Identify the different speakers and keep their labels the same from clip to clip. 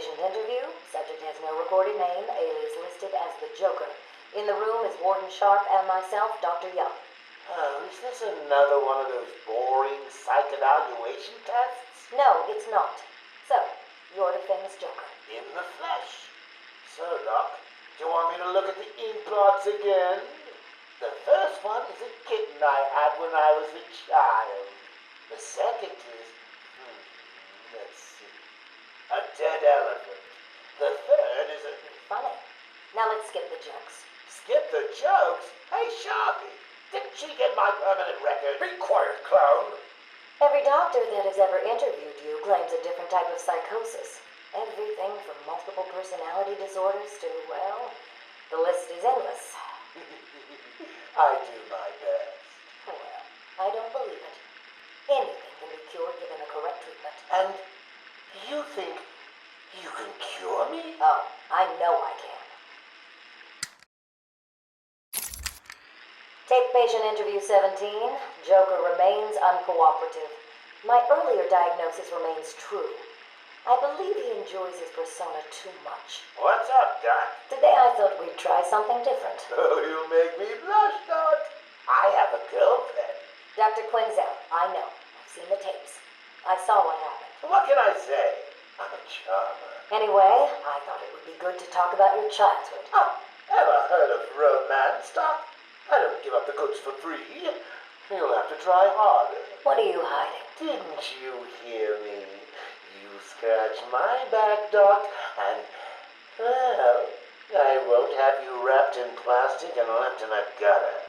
Speaker 1: patient interview. Subject has no recorded name, alias listed as the Joker. In the room is Warden Sharp and myself, Dr. Young.
Speaker 2: Oh, is this another one of those boring psych evaluation tests?
Speaker 1: No, it's not. So, you're the famous Joker.
Speaker 2: In the flesh. So, Doc, do you want me to look at the ink blots again? The first one is a kitten I had when I was a child. The second is, let's see, a dead elephant. The third is a...
Speaker 1: Funny. Now let's skip the jokes.
Speaker 2: Skip the jokes? Hey, Sharpie, didn't she get my permanent record?
Speaker 3: Be quiet, clown.
Speaker 1: Every doctor that has ever interviewed you claims a different type of psychosis. Everything from multiple personality disorders to, well, the list is endless.
Speaker 2: I do my best.
Speaker 1: Well, I don't believe it. Anything can be cured given the correct treatment.
Speaker 2: And you think you can cure me?
Speaker 1: Oh, I know I can. Take patient interview 17. Joker remains uncooperative. My earlier diagnosis remains true. I believe he enjoys his persona too much.
Speaker 2: What's up, Doc?
Speaker 1: Today I thought we'd try something different.
Speaker 2: Oh, you make me blush, Doc. I have a girlfriend.
Speaker 1: Dr. Quinzel, I know. I've seen the tapes. I saw what happened.
Speaker 2: What can I say? I'm a charmer.
Speaker 1: Anyway, I thought it would be good to talk about your childhood.
Speaker 2: Oh, ever heard of romance, Doc? I don't give up the goods for free. You'll have to try harder.
Speaker 1: What are you hiding?
Speaker 2: Didn't you hear me? You scratch my back, Doc, and, well, I won't have you wrapped in plastic and left in a gutter.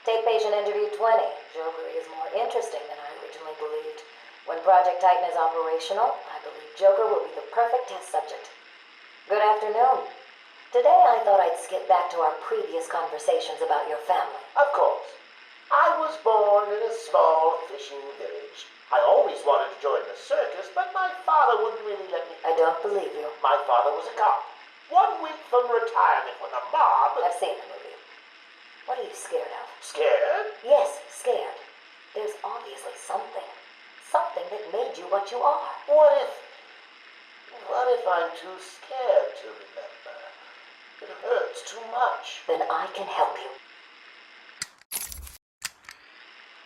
Speaker 1: Take patient interview 20. Joker is more interesting than I originally believed. When Project Titan is operational, I believe Joker will be the perfect test subject. Good afternoon. Today I thought I'd skip back to our previous conversations about your family.
Speaker 2: Of course. I was born in a small fishing village. I always wanted to join the circus, but my father wouldn't really let me.
Speaker 1: I don't believe you.
Speaker 2: My father was a cop. 1 week from retirement when the mob...
Speaker 1: I've seen the movie. What are you scared of?
Speaker 2: Scared?
Speaker 1: Yes, scared. There's obviously something. Something that made you what you are.
Speaker 2: What if I'm too scared to remember? It hurts too much.
Speaker 1: Then I can help you.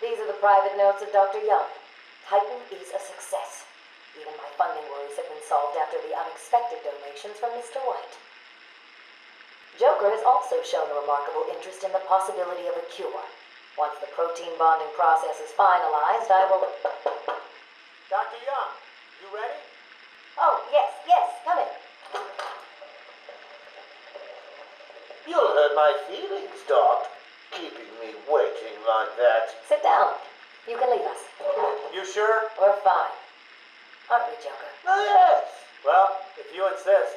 Speaker 1: These are the private notes of Dr. Young. Titan is a success. Even my funding worries have been solved after the unexpected donations from Mr. White. Joker has also shown a remarkable interest in the possibility of a cure. Once the protein bonding process is finalized, I will...
Speaker 2: Dr. Young, you ready?
Speaker 1: Oh, yes, come in.
Speaker 2: You'll hurt my feelings, Doc, keeping me waiting like that.
Speaker 1: Sit down. You can leave us.
Speaker 3: You sure?
Speaker 1: We're fine. Aren't we, Joker?
Speaker 2: Oh, yes.
Speaker 3: Well, if you insist.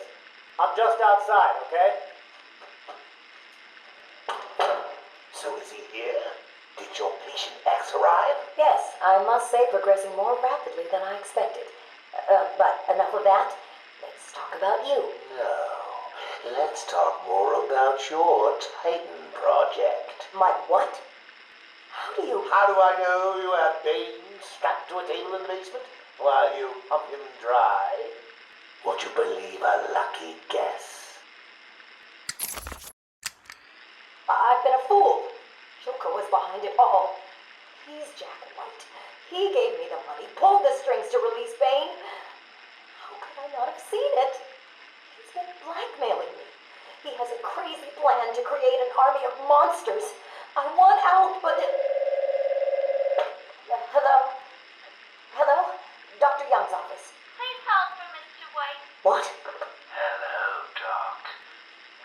Speaker 3: I'm just outside, okay?
Speaker 2: So is he here? Did your patient X arrive?
Speaker 1: Yes, I must say progressing more rapidly than I expected. But enough of that. Let's talk about you.
Speaker 2: No. Let's talk more about your Titan project.
Speaker 1: My what? How
Speaker 2: How do I know you have Bane strapped to a table in the basement while you pump him dry? Would you believe a lucky guess?
Speaker 1: I've been a fool. Joker was behind it all. He's Jack White. He gave me the money, pulled the strings to release Bane. How could I not have seen it? He's been blackmailing me. He has a crazy plan to create an army of monsters. I want out, but... Hello? Hello? Dr. Young's office.
Speaker 4: Please hold for Mr. White.
Speaker 1: What?
Speaker 2: Hello, Doc.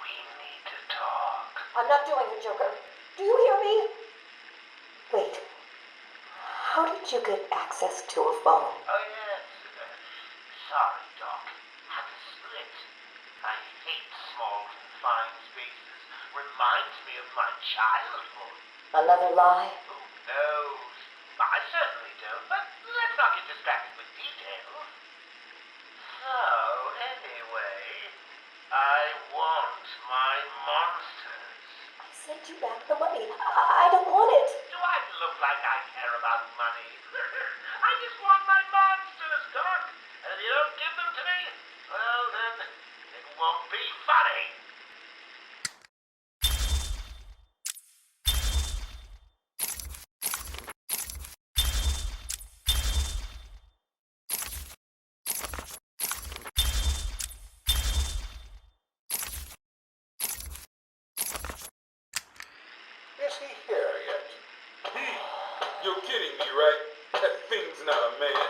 Speaker 2: We need to talk.
Speaker 1: I'm not doing it, Joker. Do you hear me? Wait. How did you get access to a phone?
Speaker 2: Oh, yes. Sorry, Doc. Had to split. I hate small, confined spaces. Reminds me of my childhood.
Speaker 1: Another lie?
Speaker 2: Who knows? I certainly don't, but let's not get distracted with details. So, anyway, I want my monsters.
Speaker 1: I sent you back the money. I don't want it.
Speaker 2: Do I look like I care about money? I just want my monsters, Doc. be funny.
Speaker 5: Is he here yet? You're kidding me, right? That thing's not a man.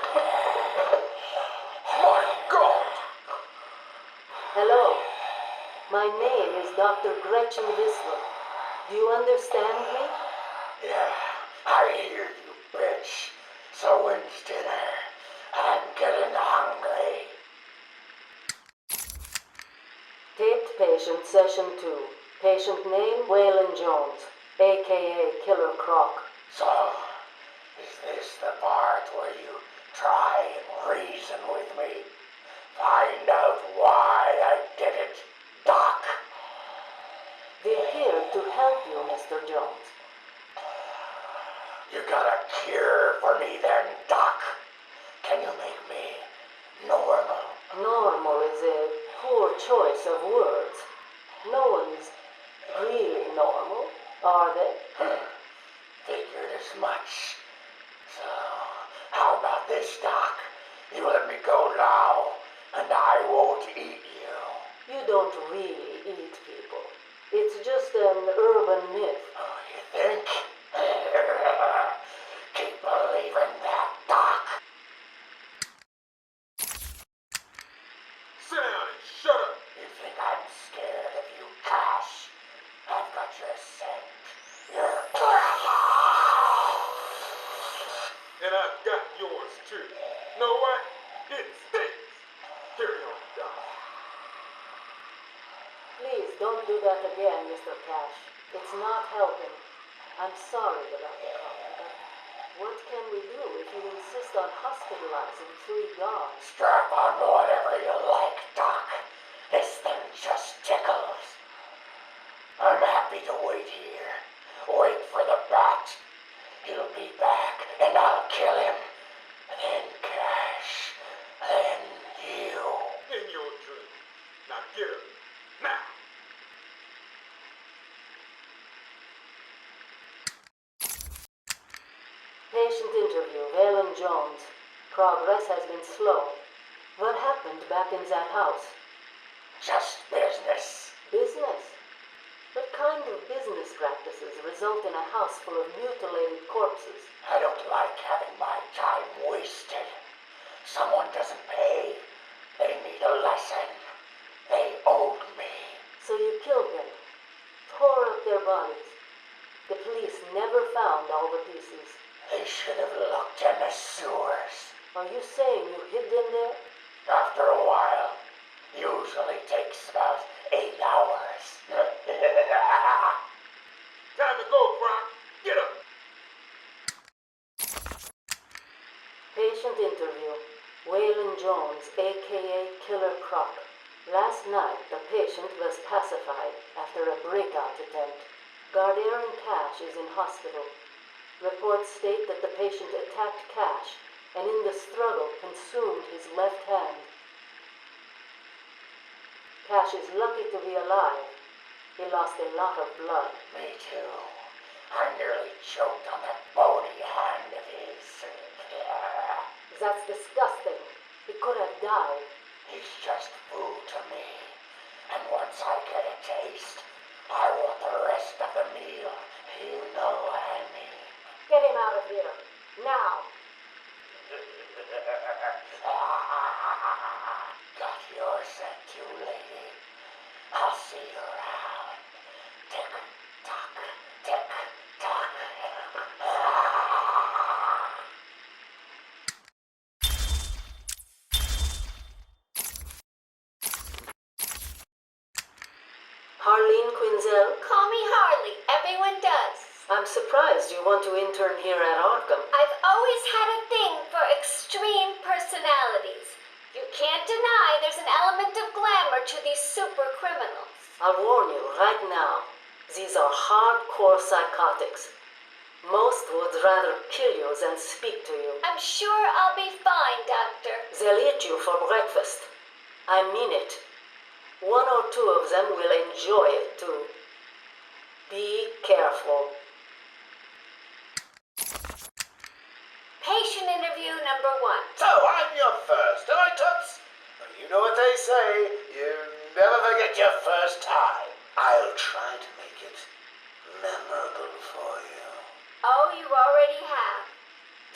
Speaker 5: My God!
Speaker 1: Hello. My name is Dr. Gretchen Whistler. Do you understand me?
Speaker 2: Yeah, I hear you, bitch. So when's dinner? I'm getting hungry.
Speaker 1: Taped patient session 2. Patient name Waylon Jones, a.k.a. Killer Croc.
Speaker 2: So, is this the part where you try and reason with me? Find out why I did it, Doc.
Speaker 1: We're here to help you, Mr. Jones.
Speaker 2: You got a cure for me then, Doc? Can you make me normal?
Speaker 1: Normal is a poor choice of words. No one's really normal, are they?
Speaker 2: Figured as much. So, how about this, Doc? You let me go now, and I won't eat you.
Speaker 1: You don't really eat people. It's just an urban myth.
Speaker 2: Oh, you think? Keep believing that, Doc.
Speaker 5: Sit down and shut up!
Speaker 2: You think I'm scared of you, Cash? I've got your scent. You're...
Speaker 5: And I've got yours too. Know what? It stinks! Carry on, Doc.
Speaker 1: Please don't do that again, Mr. Cash. It's not helping. I'm sorry about the problem, but what can we do if you insist on hospitalizing 3 guards?
Speaker 2: Strap on whatever you like, Doc. This thing just tickles. I'm happy to wait here. Wait for the bat. He'll be back, and I'll kill him. Then Cash. Then you.
Speaker 5: In your dream. Now get up. Now!
Speaker 1: Patient interview, Waylon Jones. Progress has been slow. What happened back in that house?
Speaker 2: Just business.
Speaker 1: Business? What kind of business practices result in a house full of mutilated corpses?
Speaker 2: I don't like having my time wasted. Someone doesn't pay. They need a lesson. They owed me.
Speaker 1: So you killed them, tore up their bodies. The police never found all the pieces.
Speaker 2: They should have looked in the sewers.
Speaker 1: Are you saying you hid them there?
Speaker 2: After a while. Usually takes about 8 hours.
Speaker 5: Time to go, Croc. Get up!
Speaker 1: Patient interview. Waylon Jones, a.k.a. Killer Croc. Last night, the patient was pacified after a breakout attempt. Guard Aaron Cash is in hospital. Reports state that the patient attacked Cash and in the struggle consumed his left hand. Cash is lucky to be alive. He lost a lot of blood.
Speaker 2: Me too. I nearly choked on that bony hand of his.
Speaker 1: That's disgusting. He could have died.
Speaker 2: He's just food to me. And once I get a taste, I want the rest of the meal. You know what I mean.
Speaker 1: Get him out of here. Now.
Speaker 2: Got your scent too, lady. I'll see you around. Tick tock, tick tock.
Speaker 1: Harleen Quinzel,
Speaker 4: Call me Harley. Everyone does.
Speaker 1: I'm surprised you want to intern here at Arkham.
Speaker 4: I've always had a thing for extreme personalities. You can't deny there's an element of glamour to these super criminals.
Speaker 1: I'll warn you right now. These are hardcore psychotics. Most would rather kill you than speak to you.
Speaker 4: I'm sure I'll be fine, Doctor.
Speaker 1: They'll eat you for breakfast. I mean it. one or two of them will enjoy it too. Be careful.
Speaker 4: Patient interview number 1.
Speaker 2: So I'm your first, am I, Toots? Well, you know what they say, you never forget your first time. I'll try to make it memorable for you.
Speaker 4: Oh, you already have.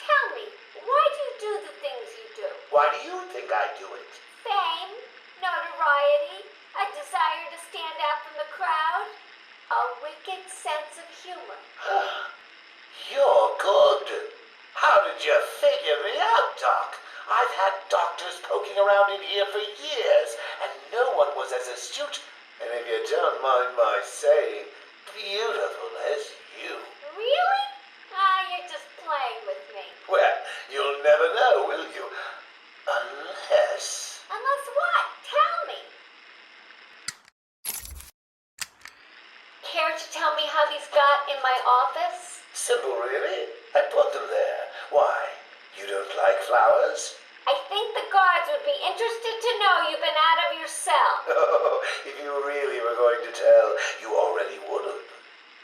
Speaker 4: Tell me, why do you do the things you do?
Speaker 2: Why do you think I do it?
Speaker 4: Fame, notoriety, a desire to stand out from the crowd, a wicked sense of humor.
Speaker 2: You're good. How did you figure me out, Doc? I've had doctors poking around in here for years, and no one was as astute, and if you don't mind my saying, beautiful as you.
Speaker 4: Really? Ah, you're just playing with me.
Speaker 2: Well, you'll never know, will you? Unless...
Speaker 4: Unless what? Tell me. Care to tell me how these got in my office?
Speaker 2: Simple, really. I put them there. Why? You don't like flowers?
Speaker 4: I think the guards would be interested to know you've been out of your cell.
Speaker 2: Oh, if you really were going to tell, you already would have.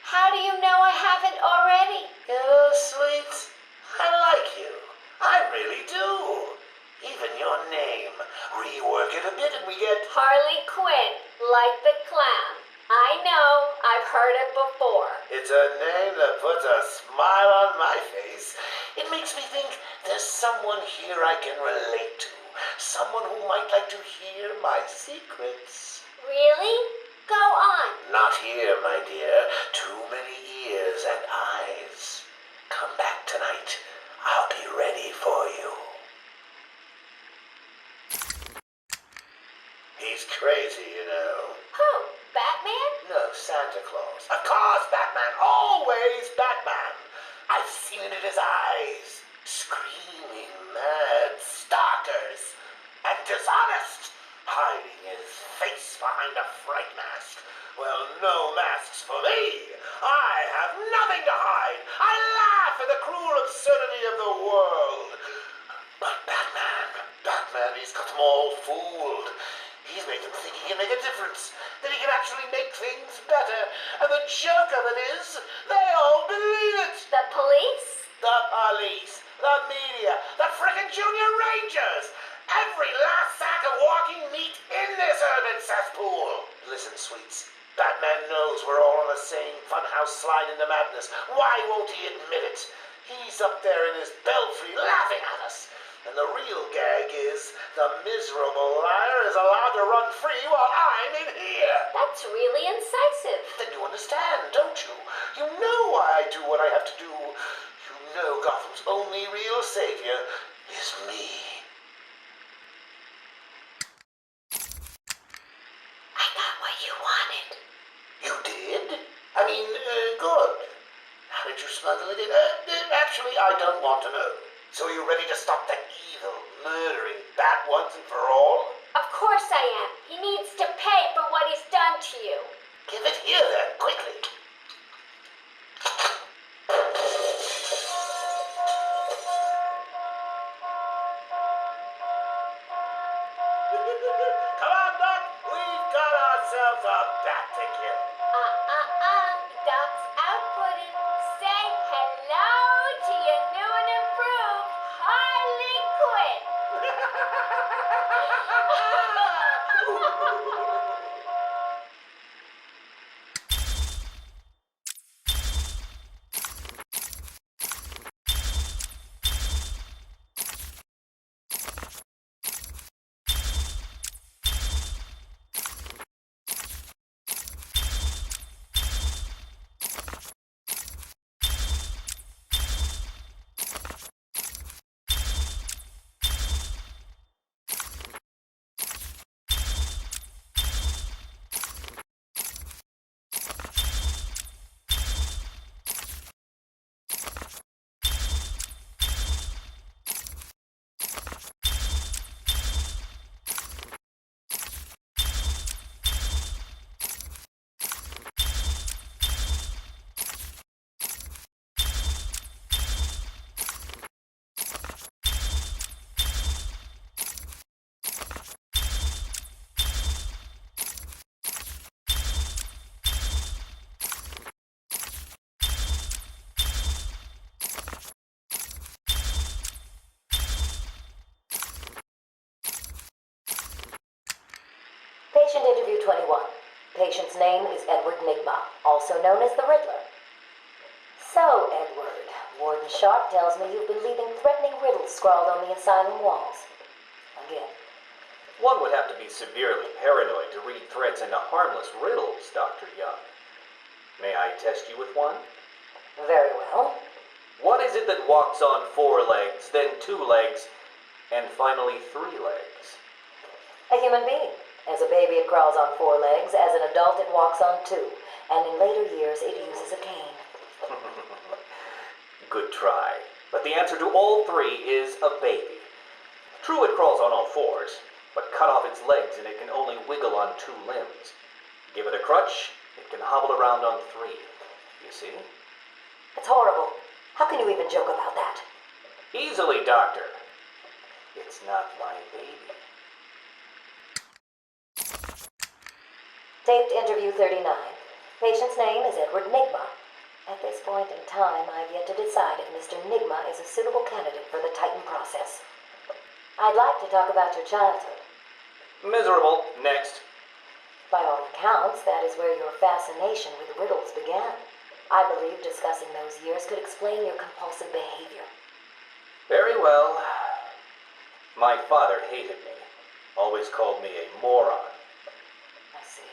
Speaker 4: How do you know I haven't already?
Speaker 2: Oh, sweet. I like you. I really do. Even your name. Rework it a bit and we get...
Speaker 4: Harley Quinn, like the clown. I know, I've heard it before.
Speaker 2: It's a name that puts a smile on my face. It makes me think there's someone here I can relate to. Someone who might like to hear my secrets.
Speaker 4: Really? Go on.
Speaker 2: Not here, my dear. Too many ears and eyes. Come back tonight. I'll be ready for you. He's crazy, you know.
Speaker 4: Who? Batman?
Speaker 2: No, Santa Claus. Of course, Batman. Always Batman. I've seen it in his eyes. Screaming mad stalkers. And dishonest. Hiding his face behind a fright mask. Well, no masks for me. I have nothing to hide. I laugh at the cruel absurdity of the world. But Batman, he's got them all fooled. He's made them think he can make a difference, that he can actually make things better. And the joke of it is, they all believe it.
Speaker 4: The police?
Speaker 2: The police, the media, the frickin' junior rangers. Every last sack of walking meat in this urban cesspool. Listen, sweets. Batman knows we're all on the same funhouse slide into madness. Why won't he admit it? He's up there in his belfry laughing at us. And the real gag is the miserable liar is allowed to run free while I'm in here.
Speaker 4: That's really incisive.
Speaker 2: Then you understand, don't you? You know why I do what I have to do. You know Gotham's only real savior is me.
Speaker 4: I got what you wanted.
Speaker 2: You did? I mean, good. How did you smuggle it in? Actually, I don't want to know. So you ready to stop that evil, murdering bat once and for all?
Speaker 4: Of course I am. He needs to pay for what he's done to you.
Speaker 2: Give it here then, quickly. Come on, Doc. We've got ourselves a bat to kill.
Speaker 4: Doc's outputting. Say hello to your new and improved Harley Quinn.
Speaker 1: interview 21. Patient's name is Edward Nigma, also known as the Riddler. So, Edward, Warden Sharp tells me you've been leaving threatening riddles scrawled on the asylum walls. Again.
Speaker 3: One would have to be severely paranoid to read threats into harmless riddles, Dr. Young. May I test you with one?
Speaker 1: Very well.
Speaker 3: What is it that walks on 4 legs, then 2 legs, and finally 3 legs?
Speaker 1: A human being. As a baby, it crawls on 4 legs. As an adult, it walks on 2. And in later years, it uses a cane.
Speaker 3: Good try. But the answer to all 3 is a baby. True, it crawls on all 4s, but cut off its legs and it can only wiggle on 2 limbs. Give it a crutch, it can hobble around on 3. You see?
Speaker 1: It's horrible. How can you even joke about that?
Speaker 3: Easily, Doctor. It's not my baby.
Speaker 1: Taped interview 39. Patient's name is Edward Nigma. At this point in time, I've yet to decide if Mr. Nigma is a suitable candidate for the Titan process. I'd like to talk about your childhood.
Speaker 3: Miserable. Next.
Speaker 1: By all accounts, that is where your fascination with riddles began. I believe discussing those years could explain your compulsive behavior.
Speaker 3: Very well. My father hated me. Always called me a moron.
Speaker 1: I see.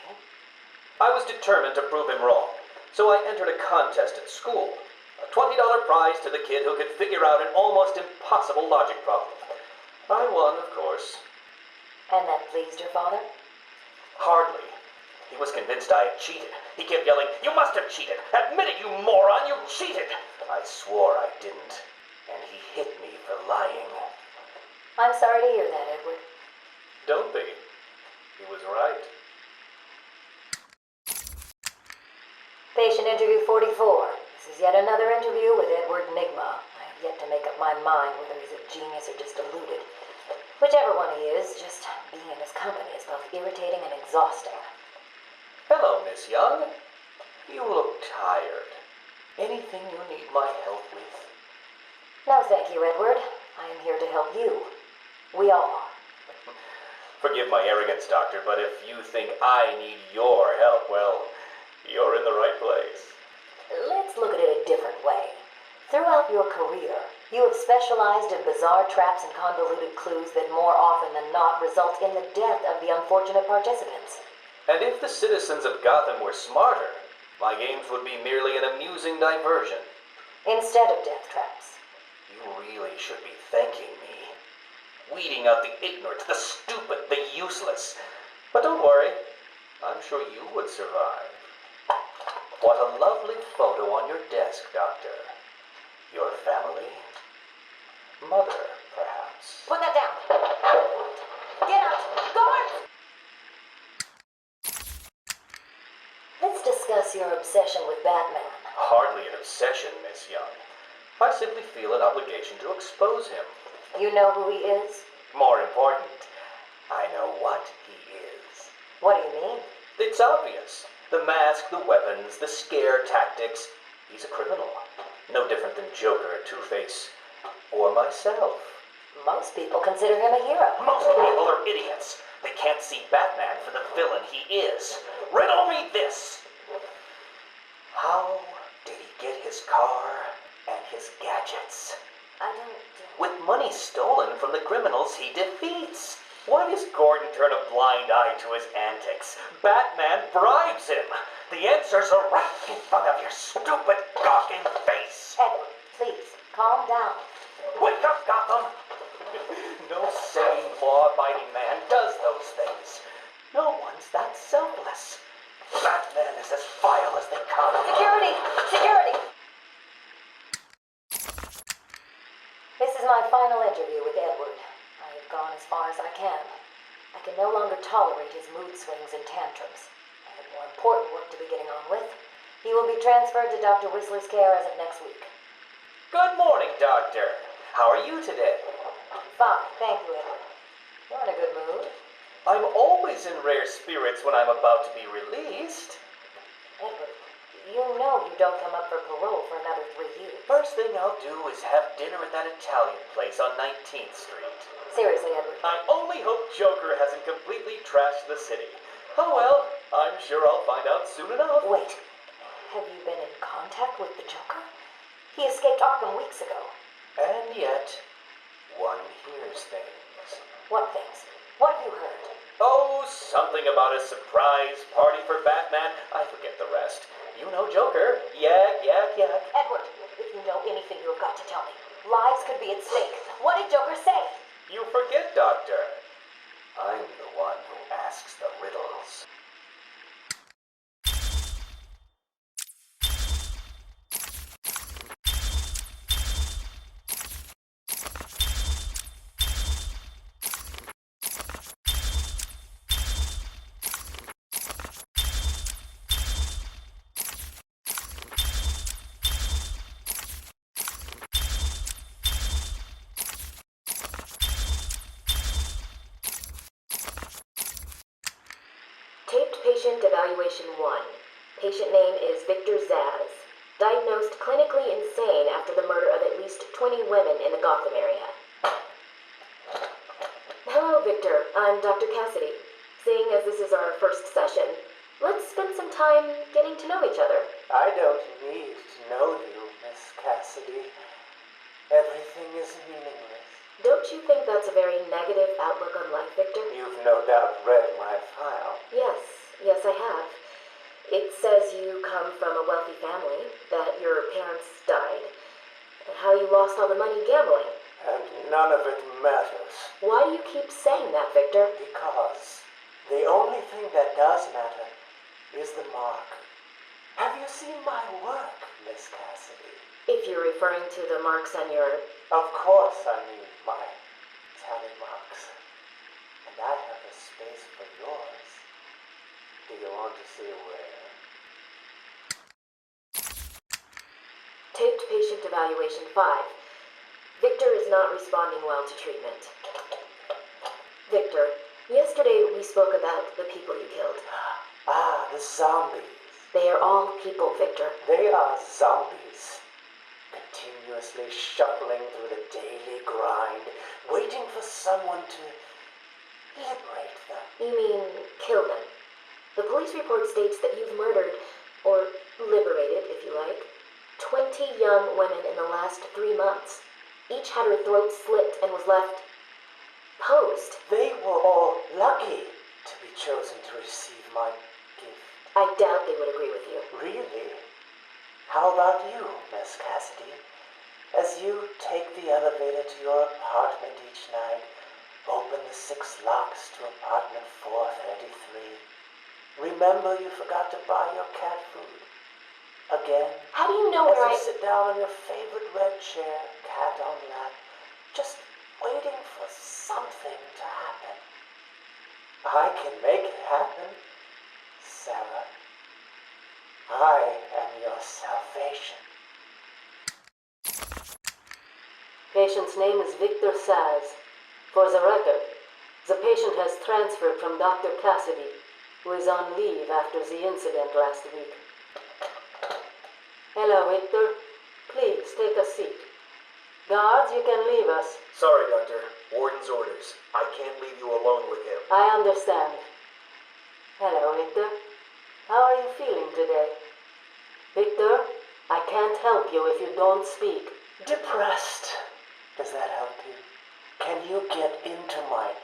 Speaker 3: I was determined to prove him wrong, so I entered a contest at school. A $20 prize to the kid who could figure out an almost impossible logic problem. I won, of course.
Speaker 1: And that pleased your father?
Speaker 3: Hardly. He was convinced I had cheated. He kept yelling, "You must have cheated! Admit it, you moron! You cheated!" I swore I didn't, and he hit me for lying.
Speaker 1: I'm sorry to hear that, Edward.
Speaker 3: Don't be. He was right.
Speaker 1: Patient interview 44. This is yet another interview with Edward Nigma. I have yet to make up my mind whether he's a genius or just deluded. Whichever one he is, just being in his company is both irritating and exhausting.
Speaker 3: Hello, Miss Young. You look tired. Anything you need my help with?
Speaker 1: No, thank you, Edward. I am here to help you. We all are.
Speaker 3: Forgive my arrogance, Doctor, but if you think I need your help, well, you're in the right place.
Speaker 1: Let's look at it a different way. Throughout your career, you have specialized in bizarre traps and convoluted clues that more often than not result in the death of the unfortunate participants.
Speaker 3: And if the citizens of Gotham were smarter, my games would be merely an amusing diversion.
Speaker 1: Instead of death traps.
Speaker 3: You really should be thanking me. Weeding out the ignorant, the stupid, the useless. But don't worry, I'm sure you would survive. What a lovely photo on your desk, Doctor. Your family? Mother, perhaps.
Speaker 1: Put that down. Get out. Guard! Let's discuss your obsession with Batman.
Speaker 3: Hardly an obsession, Miss Young. I simply feel an obligation to expose him.
Speaker 1: You know who he is?
Speaker 3: More important, I know what he is.
Speaker 1: What do you mean?
Speaker 3: It's obvious. The mask, the weapons, the scare tactics. He's a criminal. No different than Joker, Two-Face, or myself.
Speaker 1: Most people consider him a hero.
Speaker 3: Most people are idiots. They can't see Batman for the villain he is. Riddle me this. How did he get his car and his gadgets?
Speaker 1: I don't...
Speaker 3: With money stolen from the criminals he defeats. Why does Gordon turn a blind eye to his antics? Batman bribes him. The answers are right in front of your stupid, gawking face.
Speaker 1: Edward, please, calm down.
Speaker 3: Wake up, Gotham! No sane, law-abiding man does those things. No one's that selfless. Batman is as vile as they come.
Speaker 1: Security! Security! This is my final interview with Edward. I have gone as far as I can. I can no longer tolerate his mood swings and tantrums. I have more important work to be getting on with. He will be transferred to Dr. Whistler's care as of next week.
Speaker 3: Good morning, Doctor. How are you today?
Speaker 1: Fine, thank you, Edward. You're in a good mood.
Speaker 3: I'm always in rare spirits when I'm about to be released.
Speaker 1: Edward, you know you don't come up for parole for another 3 years.
Speaker 3: First thing I'll do is have dinner at that Italian place on 19th Street.
Speaker 1: Seriously, Edward.
Speaker 3: I only hope Joker hasn't completely trashed the city. Oh well, I'm sure I'll find out soon enough.
Speaker 1: Wait, have you been in contact with the Joker? He escaped Arkham weeks ago.
Speaker 3: And yet, one hears things.
Speaker 1: What things? What have you heard?
Speaker 3: Oh, something about a surprise party for Batman. I forget the rest. You know Joker. Yak, yak, yak.
Speaker 1: Edward, if you know anything, you've got to tell me. Lives could be at stake. What did Joker say?
Speaker 3: You forget, Doctor. I'm the one who asks the riddles.
Speaker 1: Taped patient evaluation 1. Patient name is Victor Zaz. Diagnosed clinically insane after the murder of at least 20 women in the Gotham area. Hello, Victor. I'm Dr. Cassidy. Seeing as this is our first session, let's spend some time getting to know each other.
Speaker 2: I don't need to know you, Miss Cassidy. Everything is meaningless.
Speaker 1: Don't you think that's a very negative outlook on life, Victor?
Speaker 2: You've no doubt read my file.
Speaker 1: Yes, I have. It says you come from a wealthy family, that your parents died, and how you lost all the money gambling.
Speaker 2: And none of it matters.
Speaker 1: Why do you keep saying that, Victor?
Speaker 2: Because the only thing that does matter is the mark. Have you seen my work, Miss Cassidy?
Speaker 1: If you're referring to the marks on your...
Speaker 2: Of course I mean my tally marks. And I have a space for yours. Do you want to see where?
Speaker 1: Taped patient evaluation 5. Victor is not responding well to treatment. Victor, yesterday we spoke about the people you killed.
Speaker 2: Ah, the zombies.
Speaker 1: They are all people, Victor.
Speaker 2: They are zombies. Continuously shuffling through the daily grind, waiting for someone to liberate them.
Speaker 1: You mean kill them? The police report states that you've murdered, or liberated, if you like, 20 young women in the last 3 months. Each had her throat slit and was left posed.
Speaker 2: They were all lucky to be chosen to receive my gift.
Speaker 1: I doubt they would agree with you.
Speaker 2: Really? How about you, Miss Cassidy? As you take the elevator to your apartment each night, open the 6 locks to apartment 433. Remember you forgot to buy your cat food. Again.
Speaker 1: How do you know
Speaker 2: as
Speaker 1: where
Speaker 2: you sit down on your favorite red chair, cat on lap, just waiting for something to happen. I can make it happen, Sarah. I am your salvation.
Speaker 6: Patient's name is Victor Saz. For the record, the patient has transferred from Dr. Cassidy, who is on leave after the incident last week. Hello, Victor. Please, take a seat. Guards, you can leave us.
Speaker 5: Sorry, Doctor. Warden's orders. I can't leave you alone with him.
Speaker 6: I understand. Hello, Victor. How are you feeling today? Victor, I can't help you if you don't speak.
Speaker 2: Depressed. Does that help you? Can you get into my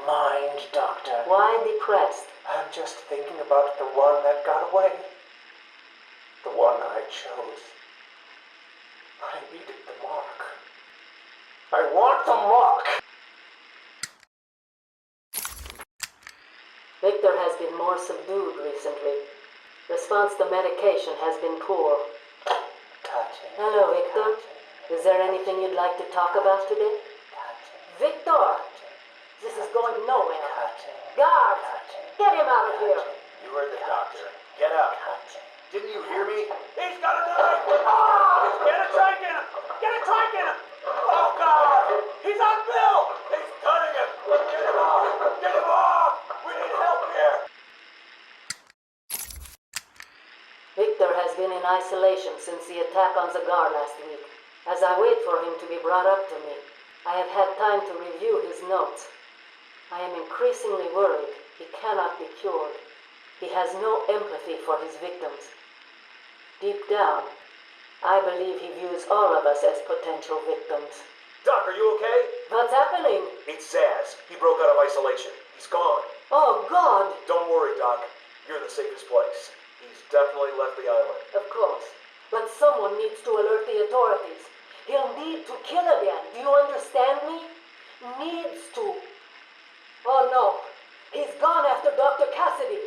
Speaker 2: mind, Doctor?
Speaker 6: Why depressed?
Speaker 2: I'm just thinking about the one that got away. The one I chose. I needed the mark. I want the mark!
Speaker 6: Victor has been more subdued recently. Response to medication has been poor.
Speaker 2: Touching.
Speaker 6: Hello, Victor. Is there anything you'd like to talk about today? Victor! This is going nowhere. Guards! Get him out of here!
Speaker 5: You heard the doctor. Get out. Didn't you hear me? He's got a knife! Ah! Get it, try and get him! Get it, try and get him! Oh, God! He's on Bill! He's cutting him! Get him off! Get him off! We need help here!
Speaker 6: Victor has been in isolation since the attack on Zagar last week. As I wait for him to be brought up to me, I have had time to review his notes. I am increasingly worried he cannot be cured. he has no empathy for his victims. Deep down, I believe he views all of us as potential victims.
Speaker 5: Doc, are you okay?
Speaker 6: What's happening?
Speaker 5: It's Zaz. He broke out of isolation. He's gone.
Speaker 6: Oh, God!
Speaker 5: Don't worry, Doc. You're in the safest place. He's definitely left the island.
Speaker 6: Of course. But someone needs to alert the authorities. He'll need to kill again. Do you understand me? Needs to. Oh, no. He's gone after Dr. Cassidy.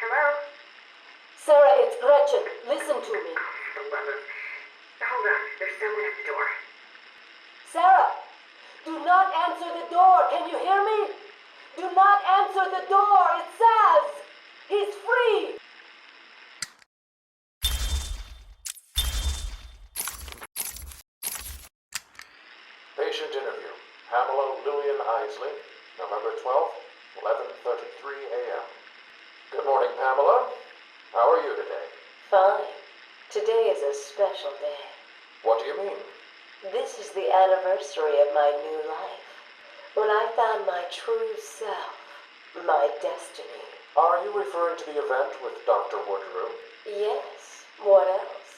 Speaker 7: Hello?
Speaker 6: Sarah, it's Gretchen. Listen to me.
Speaker 7: Hold on. There's someone at the door.
Speaker 6: Sarah, do not answer the door. Can you hear me? Do not answer the door. It's Saz. He's free.
Speaker 2: Patient interview. Pamela Lillian Isley, November 12th, 11:33 a.m. Good morning, Pamela. How are you today?
Speaker 6: Fine. Today is a special day.
Speaker 2: What do you mean?
Speaker 6: This is the anniversary of my new life. When I found my true self, my destiny.
Speaker 2: Are you referring to the event with Dr. Woodrow?
Speaker 6: Yes. What else?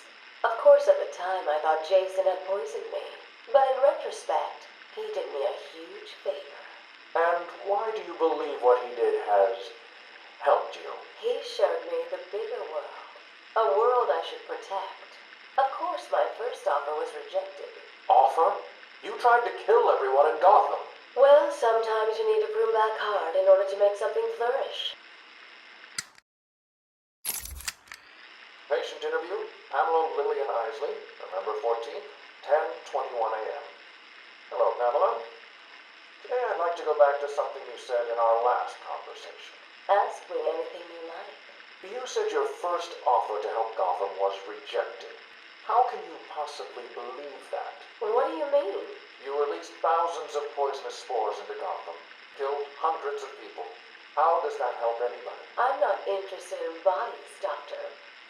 Speaker 6: Of course, at the time, I thought Jason had poisoned me. But in retrospect, he did me a huge favor.
Speaker 2: And why do you believe what he did has helped you?
Speaker 6: He showed me the bigger world. A world I should protect. Of course, my first offer was rejected.
Speaker 2: Offer? You tried to kill everyone in Gotham.
Speaker 6: Well, sometimes you need to prune back hard in order to make something flourish.
Speaker 2: Patient interview. Pamela Lillian Isley, November 14th, 10:21 a.m. Hello, Pamela. Today I'd like to go back to something you said in our last conversation.
Speaker 6: Ask me anything you like.
Speaker 2: You said your first offer to help Gotham was rejected. How can you possibly believe that?
Speaker 6: Well, what do you mean?
Speaker 2: You released thousands of poisonous spores into Gotham, killed hundreds of people. How does that help anybody?
Speaker 6: I'm not interested in bodies, Doctor.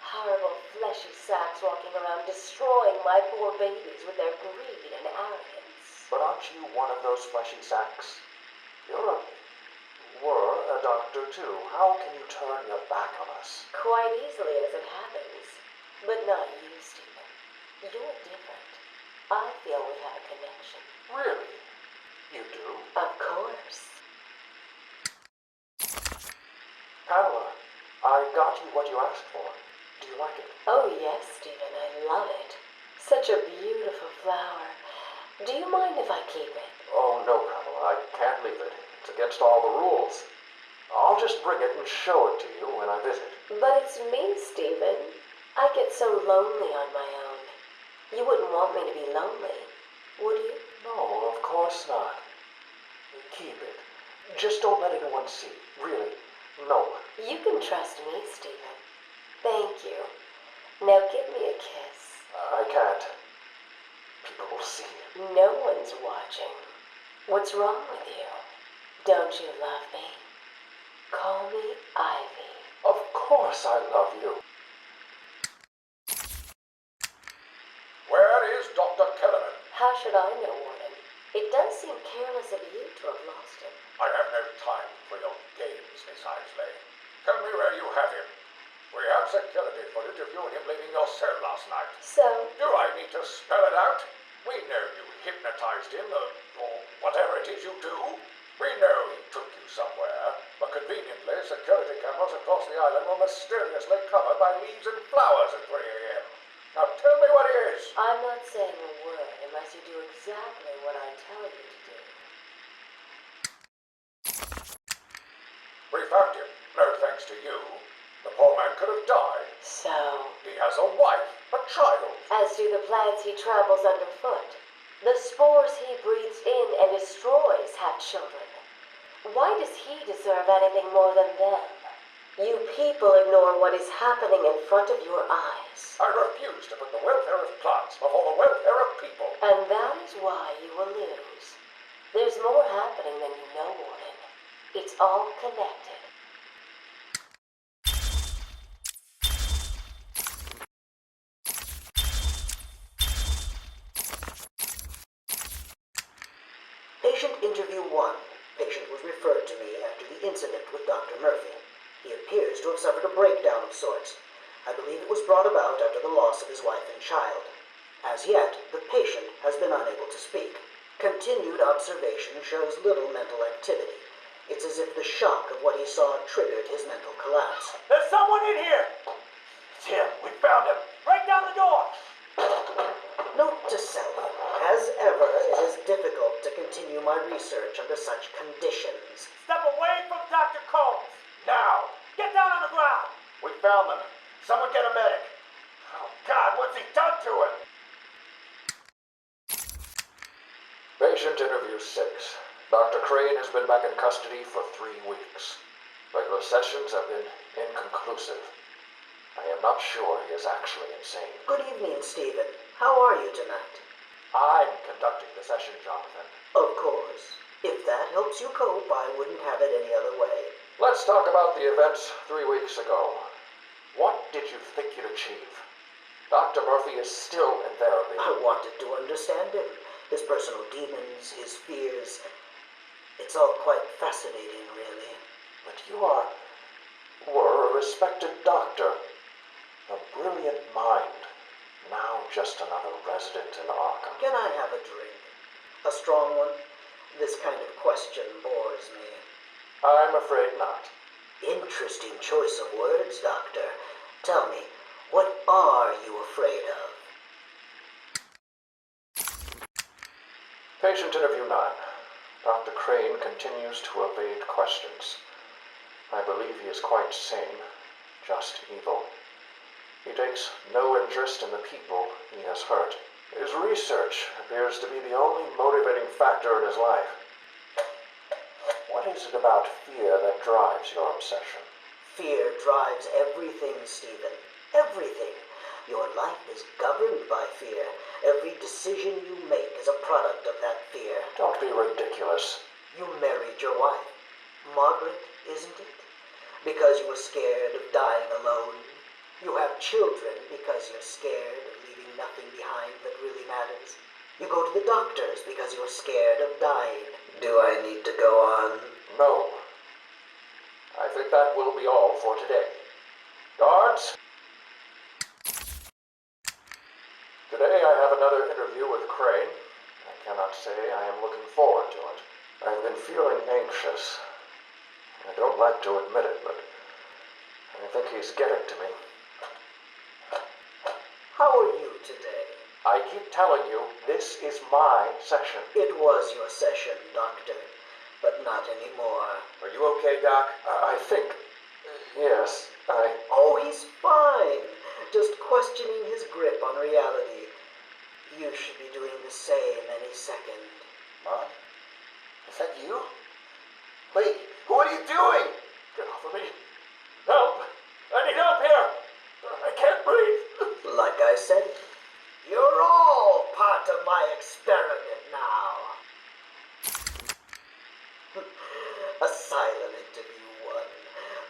Speaker 6: Horrible fleshy sacks walking around destroying my poor babies with their greed and arrogance.
Speaker 2: But aren't you one of those fleshy sacks? Were a doctor too. How can you turn your back on us?
Speaker 6: Quite easily as it happens. But not you, Stephen. You're different. I feel we have a connection.
Speaker 2: Really? You do?
Speaker 6: Of course.
Speaker 2: Pamela, I got you what you asked for. Do you like it?
Speaker 6: Oh, yes, Stephen. I love it. Such a beautiful flower. Do you mind if I keep it?
Speaker 2: Oh, no, Pamela. I can't leave it. It's against all the rules. I'll just bring it and show it to you when I visit.
Speaker 6: But it's me, Stephen. I get so lonely on my own. You wouldn't want me to be lonely, would you?
Speaker 2: No, of course not. Keep it. Just don't let anyone see. Really. No one.
Speaker 6: You can trust me, Stephen. Thank you. Now give me a kiss.
Speaker 2: I can't. People will see.
Speaker 6: No one's watching. What's wrong with you? Don't you love me? Call me Ivy.
Speaker 2: Of course I love you.
Speaker 5: Where is Dr. Kellerman?
Speaker 6: How should I know, Warden? It does seem careless of you to have lost him.
Speaker 5: I have no time for your games, Miss Isley. Tell me where you have him. We have security footage of you and him leaving your cell last night.
Speaker 6: So,
Speaker 5: Do I need to spell it out? We know you hypnotized him, or whatever it is you do. We know he took you somewhere, but conveniently, security cameras across the island were mysteriously covered by leaves and flowers at 3 a.m. Now tell me what it is.
Speaker 6: I'm not saying a word unless you do exactly what I tell you to do.
Speaker 5: We found him, no thanks to you. The poor man could have died.
Speaker 6: So,
Speaker 5: He has a wife, a child.
Speaker 6: as do the plants he tramples underfoot. The spores he breathes in and destroys have children. Why does he deserve anything more than them? You people ignore what is happening in front of your eyes.
Speaker 5: I refuse to put the welfare of plants before the welfare of people.
Speaker 6: And that is why you will lose. There's more happening than you know, Warden. It's all connected.
Speaker 8: Patient interview. Interview 1. Patient was referred to me after the incident with Dr. Murphy. He appears to have suffered a breakdown of sorts. I believe it was brought about after the loss of his wife and child. As yet, the patient has been unable to speak. Continued observation shows little mental activity. It's as if the shock of what he saw triggered his mental collapse.
Speaker 5: There's someone in here! It's him. We found him. Break down the door!
Speaker 8: Note to self, as ever, it is difficult to continue my research under such conditions.
Speaker 5: Step away from Dr. Combs! Now! Get down on the ground! We found them. Someone get a medic. Oh, God, what's he done to him?
Speaker 9: Patient interview 6. Dr. Crane has been back in custody for 3 weeks. Regular sessions have been inconclusive. I am not sure he is actually insane.
Speaker 8: Good evening, Stephen. How are you tonight?
Speaker 9: I'm conducting the session, Jonathan.
Speaker 8: Of course. If that helps you cope, I wouldn't have it any other way.
Speaker 9: Let's talk about the events 3 weeks ago. What did you think you'd achieve? Dr. Murphy is still in therapy.
Speaker 8: I wanted to understand him. His personal demons, his fears. It's all quite fascinating, really.
Speaker 9: But you were a respected doctor. A brilliant mind. Now just another resident in Arkham.
Speaker 8: Can I have a drink? A strong one? This kind of question bores me.
Speaker 9: I'm afraid not.
Speaker 8: Interesting choice of words, Doctor. Tell me, what are you afraid of?
Speaker 9: Patient interview 9. Dr. Crane continues to evade questions. I believe he is quite sane, just evil. He takes no interest in the people he has hurt. His research appears to be the only motivating factor in his life. What is it about fear that drives your obsession?
Speaker 8: Fear drives everything, Stephen. Everything. Your life is governed by fear. Every decision you make is a product of that fear.
Speaker 9: Don't be ridiculous.
Speaker 8: You married your wife, Margaret, isn't it? Because you were scared of dying alone. You have children because you're scared of leaving nothing behind that really matters. You go to the doctors because you're scared of dying. Do I need to go on?
Speaker 9: No. I think that will be all for today. Guards? Today I have another interview with Crane. I cannot say I am looking forward to it. I've been feeling anxious. I don't like to admit it, but I think he's getting to me.
Speaker 8: How are you today?
Speaker 9: I keep telling you, this is my session.
Speaker 8: It was your session, Doctor, but not anymore.
Speaker 5: Are you okay, Doc?
Speaker 9: I think... yes,
Speaker 8: Oh, he's fine. Just questioning his grip on reality. You should be doing the same any second.
Speaker 2: Mom? Is that you? Wait, what are you doing?
Speaker 9: Get off of me. Help! I need help here! I can't breathe!
Speaker 8: Like I said, you're all part of my experiment now. Asylum interview 1.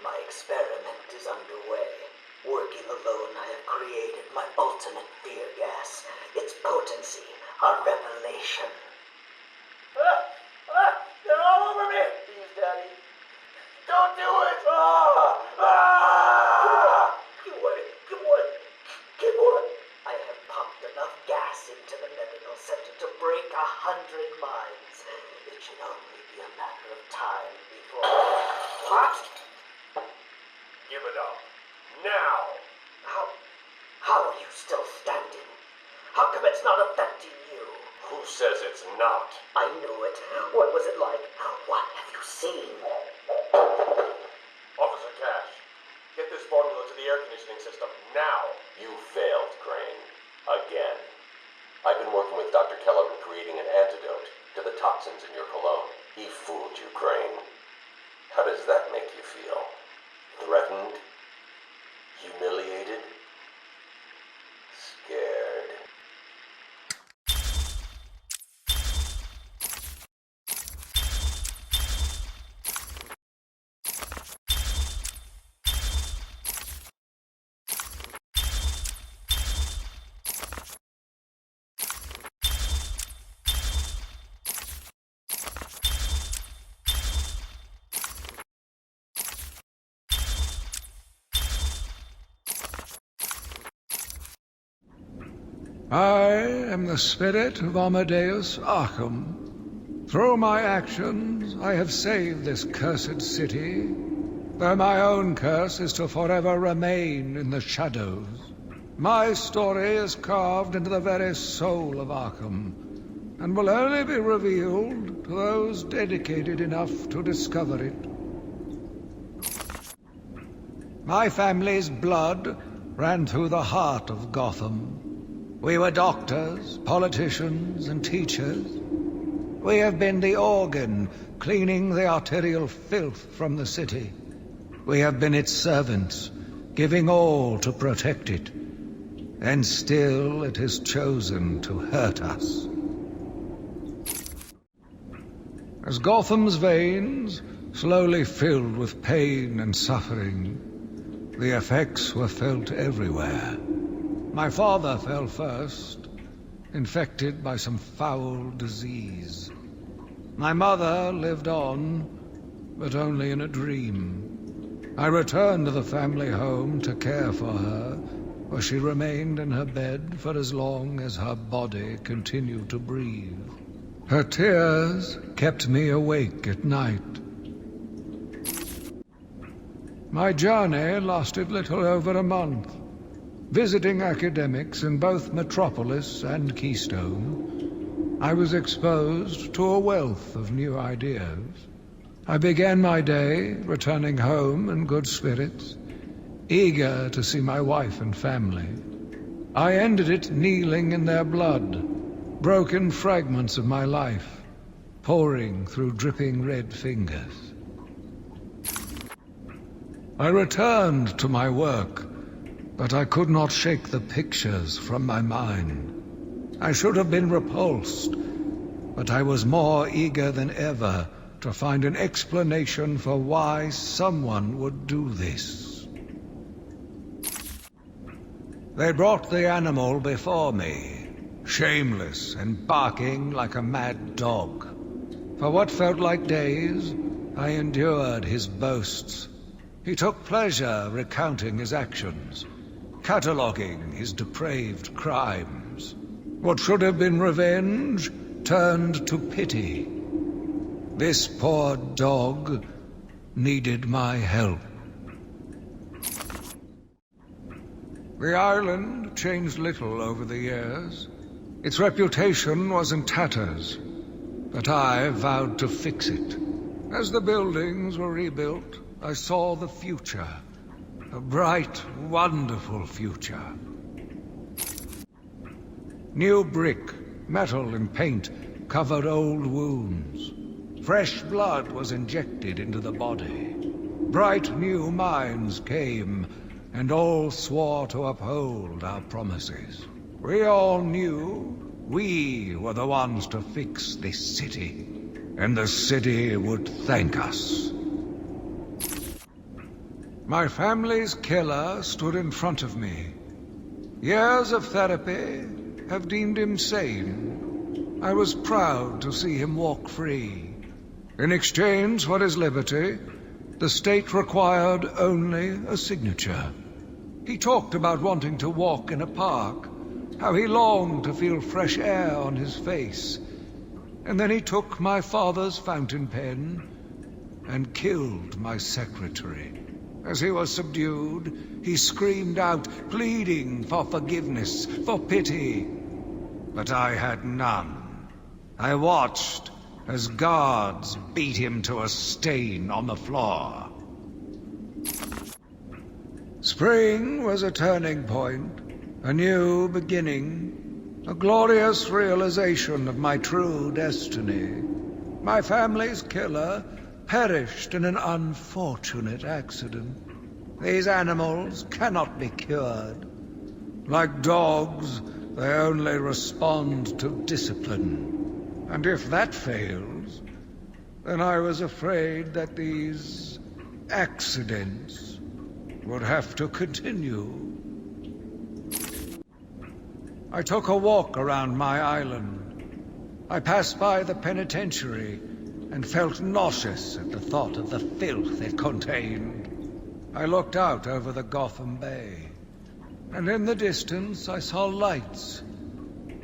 Speaker 8: My experiment is underway. Working alone, I have created my ultimate fear gas. Its potency, a revelation.
Speaker 5: They're all over me!
Speaker 2: Please, Daddy. Don't do it!
Speaker 8: Give one. Give one. I have pumped enough gas into the medical center to break 100 minds. It should only be a matter of time before... What?
Speaker 5: Give it up. Now!
Speaker 8: How are you still standing? How come it's not affecting you?
Speaker 5: Who says it's not?
Speaker 8: I knew it. What was it like? What have you seen?
Speaker 5: Officer Cash, get this formula to the air conditioning system now. You failed, Crane. Again. I've been working with Dr. Keller on creating an antidote to the toxins in your cologne. He fooled you, Crane. How does that make you feel? Threatened? Humiliated? Scared?
Speaker 10: I am the spirit of Amadeus Arkham. Through my actions, I have saved this cursed city, though my own curse is to forever remain in the shadows. My story is carved into the very soul of Arkham, and will only be revealed to those dedicated enough to discover it. My family's blood ran through the heart of Gotham. We were doctors, politicians, and teachers. We have been the organ cleaning the arterial filth from the city. We have been its servants, giving all to protect it. And still it has chosen to hurt us. As Gotham's veins slowly filled with pain and suffering, the effects were felt everywhere. My father fell first, infected by some foul disease. My mother lived on, but only in a dream. I returned to the family home to care for her, where she remained in her bed for as long as her body continued to breathe. Her tears kept me awake at night. My journey lasted little over a month. Visiting academics in both Metropolis and Keystone, I was exposed to a wealth of new ideas. I began my day returning home in good spirits, eager to see my wife and family. I ended it kneeling in their blood, broken fragments of my life, pouring through dripping red fingers. I returned to my work, but I could not shake the pictures from my mind. I should have been repulsed, but I was more eager than ever to find an explanation for why someone would do this. They brought the animal before me, shameless and barking like a mad dog. For what felt like days, I endured his boasts. He took pleasure recounting his actions, cataloguing his depraved crimes. What should have been revenge turned to pity. This poor dog needed my help. The island changed little over the years. Its reputation was in tatters, but I vowed to fix it. As the buildings were rebuilt, I saw the future. A bright, wonderful future. New brick, metal, and paint covered old wounds. Fresh blood was injected into the body. Bright new minds came, and all swore to uphold our promises. We all knew we were the ones to fix this city, and the city would thank us. My family's killer stood in front of me. Years of therapy have deemed him sane. I was proud to see him walk free. In exchange for his liberty, the state required only a signature. He talked about wanting to walk in a park, how he longed to feel fresh air on his face. And then he took my father's fountain pen and killed my secretary. As he was subdued, he screamed out, pleading for forgiveness, for pity. But I had none. I watched as guards beat him to a stain on the floor. Spring was a turning point, a new beginning, a glorious realization of my true destiny. My family's killer perished in an unfortunate accident. These animals cannot be cured. Like dogs, they only respond to discipline. And if that fails, then I was afraid that these accidents would have to continue. I took a walk around my island. I passed by the penitentiary and felt nauseous at the thought of the filth it contained. I looked out over the Gotham Bay, and in the distance I saw lights,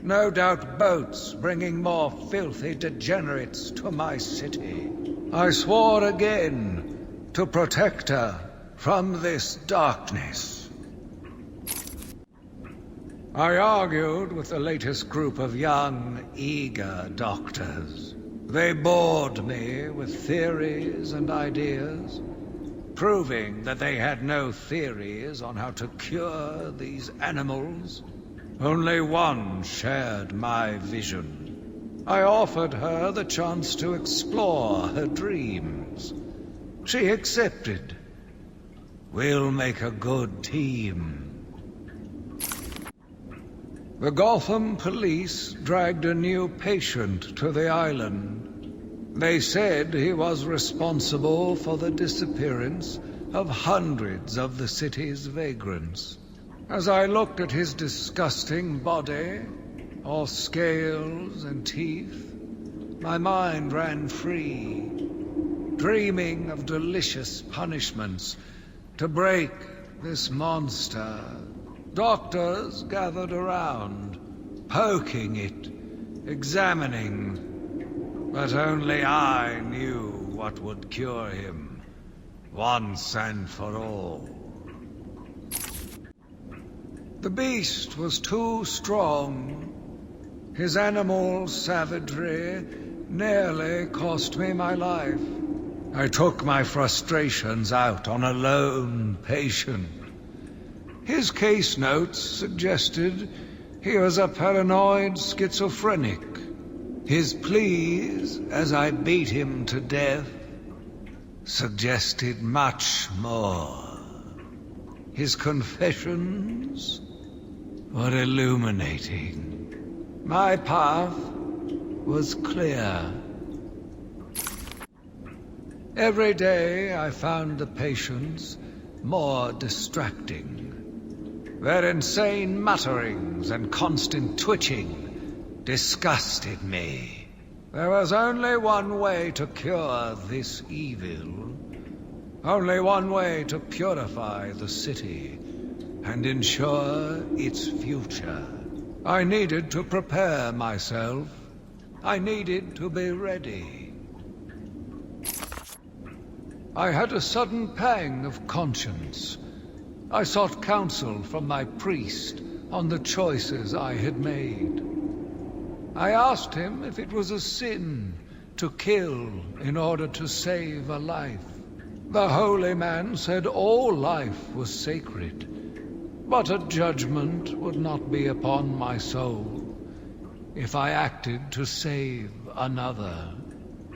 Speaker 10: No doubt boats bringing more filthy degenerates to my city. I swore again to protect her from this darkness. I argued with the latest group of young, eager doctors. They bored me with theories and ideas, proving that they had no theories on how to cure these animals. Only one shared my vision. I offered her the chance to explore her dreams. She accepted. We'll make a good team. The Gotham police dragged a new patient to the island. They said he was responsible for the disappearance of hundreds of the city's vagrants. As I looked at his disgusting body, all scales and teeth, my mind ran free, dreaming of delicious punishments to break this monster. Doctors gathered around, poking it, examining, but only I knew what would cure him, once and for all. The beast was too strong. His animal savagery nearly cost me my life. I took my frustrations out on a lone patient. His case notes suggested he was a paranoid schizophrenic. His pleas, as I beat him to death, suggested much more. His confessions were illuminating. My path was clear. Every day I found the patients more distracting. Their insane mutterings and constant twitching disgusted me. There was only one way to cure this evil. Only one way to purify the city and ensure its future. I needed to prepare myself. I needed to be ready. I had a sudden pang of conscience. I sought counsel from my priest on the choices I had made. I asked him if it was a sin to kill in order to save a life. The holy man said all life was sacred, but a judgment would not be upon my soul if I acted to save another.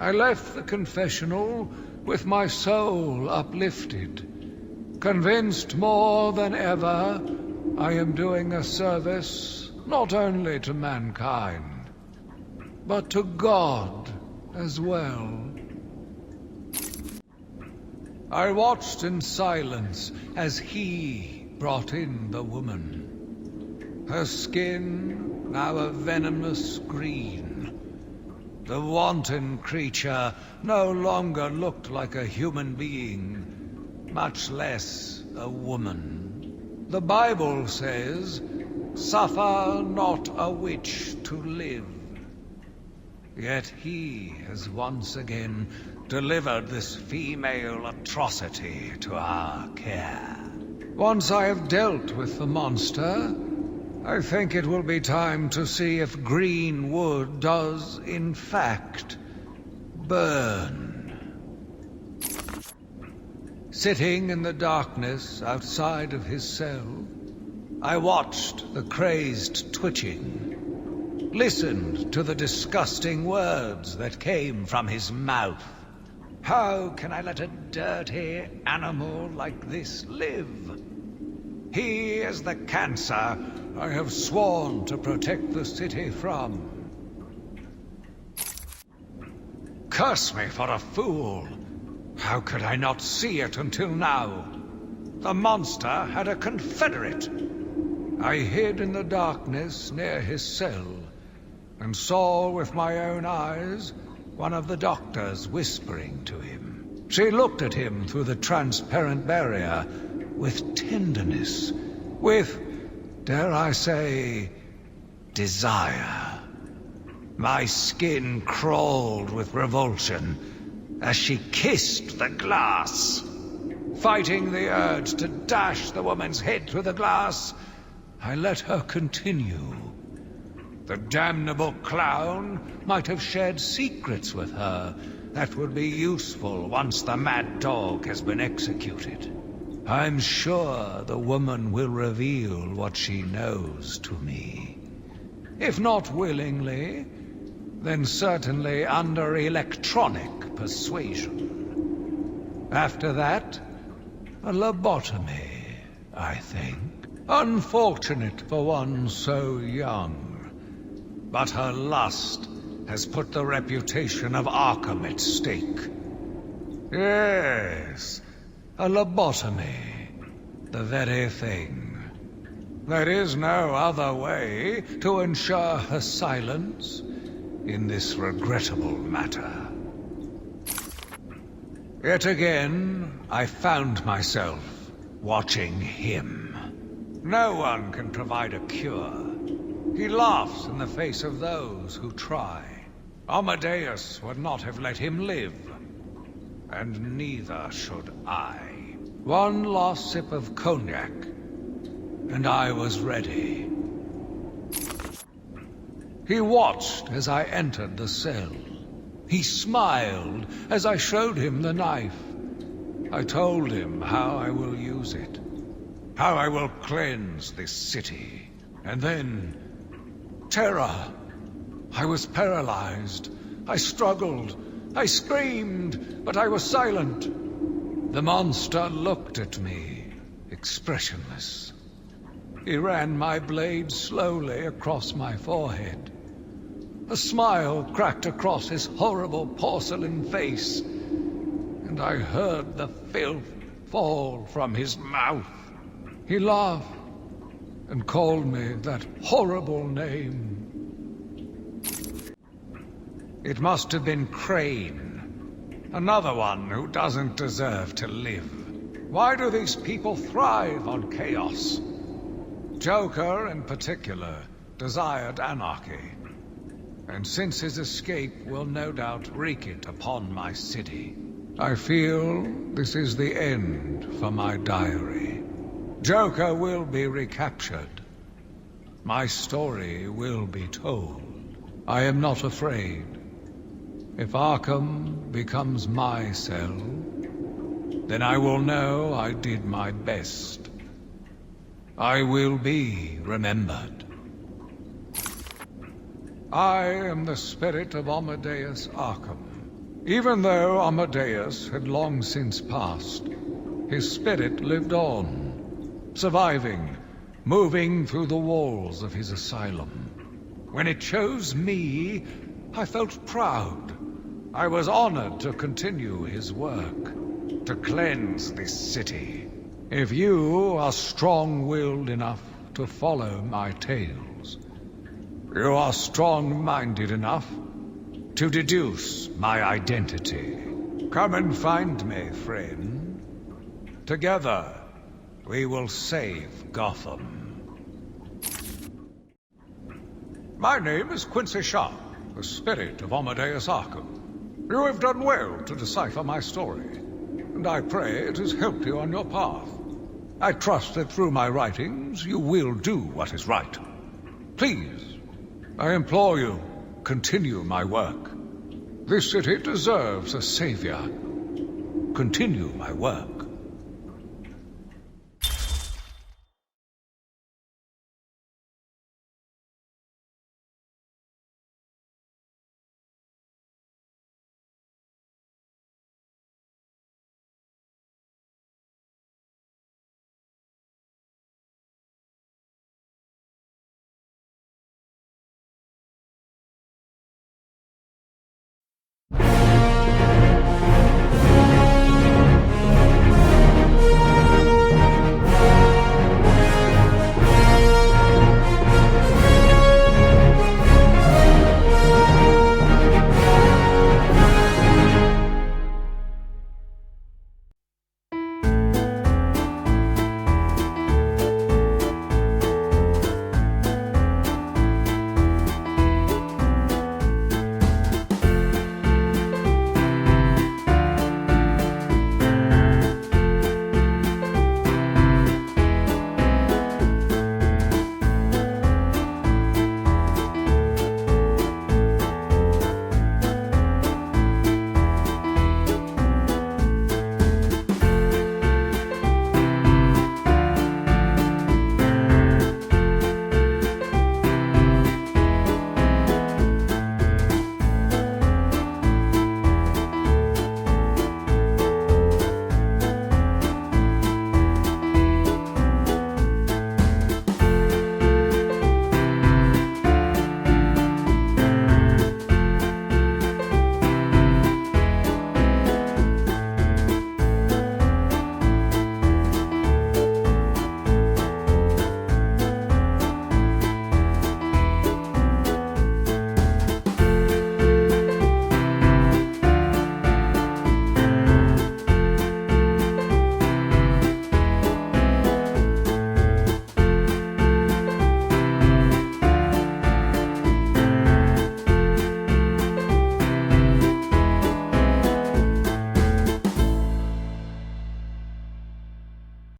Speaker 10: I left the confessional with my soul uplifted, convinced more than ever I am doing a service not only to mankind, but to God as well. I watched in silence as he brought in the woman. Her skin now a venomous green. The wanton creature no longer looked like a human being, much less a woman. The Bible says, "Suffer not a witch to live." Yet he has once again delivered this female atrocity to our care. Once I have dealt with the monster, I think it will be time to see if green wood does, in fact, burn. Sitting in the darkness outside of his cell, I watched the crazed twitching, listened to the disgusting words that came from his mouth. How can I let a dirty animal like this live? He is the cancer I have sworn to protect the city from. Curse me for a fool! How could I not see it until now? The monster had a confederate. I hid in the darkness near his cell and saw with my own eyes one of the doctors whispering to him. She looked at him through the transparent barrier with tenderness, with, dare I say, desire. My skin crawled with revulsion as she kissed the glass. Fighting the urge to dash the woman's head through the glass, I let her continue. The damnable clown might have shared secrets with her that would be useful once the mad dog has been executed. I'm sure the woman will reveal what she knows to me. If not willingly, then certainly under electronic persuasion. After that, a lobotomy, I think. Unfortunate for one so young. But her lust has put the reputation of Arkham at stake. Yes, a lobotomy. The very thing. There is no other way to ensure her silence in this regrettable matter. Yet again, I found myself watching him. No one can provide a cure. He laughs in the face of those who try. Amadeus would not have let him live. And neither should I. One last sip of cognac, and I was ready. He watched as I entered the cell. He smiled as I showed him the knife. I told him how I will use it, how I will cleanse this city. And then, terror. I was paralyzed. I struggled. I screamed, but I was silent. The monster looked at me, expressionless. He ran my blade slowly across my forehead. A smile cracked across his horrible porcelain face, and I heard the filth fall from his mouth. He laughed and called me that horrible name. It must have been Crane, another one who doesn't deserve to live. Why do these people thrive on chaos? Joker, in particular, desired anarchy, and since his escape will no doubt wreak it upon my city. I feel this is the end for my diary. Joker will be recaptured. My story will be told. I am not afraid. If Arkham becomes my cell, then I will know I did my best. I will be remembered. I am the spirit of Amadeus Arkham. Even though Amadeus had long since passed, his spirit lived on, surviving, moving through the walls of his asylum. When it chose me, I felt proud. I was honored to continue his work, to cleanse this city. If you are strong-willed enough to follow my tales, you are strong-minded enough to deduce my identity. Come and find me, friend. Together, we will save Gotham. My name is Quincy Sharp, the spirit of Amadeus Arkham. You have done well to decipher my story, and I pray it has helped you on your path. I trust that through my writings you will do what is right. Please, I implore you, continue my work. This city deserves a savior. Continue my work.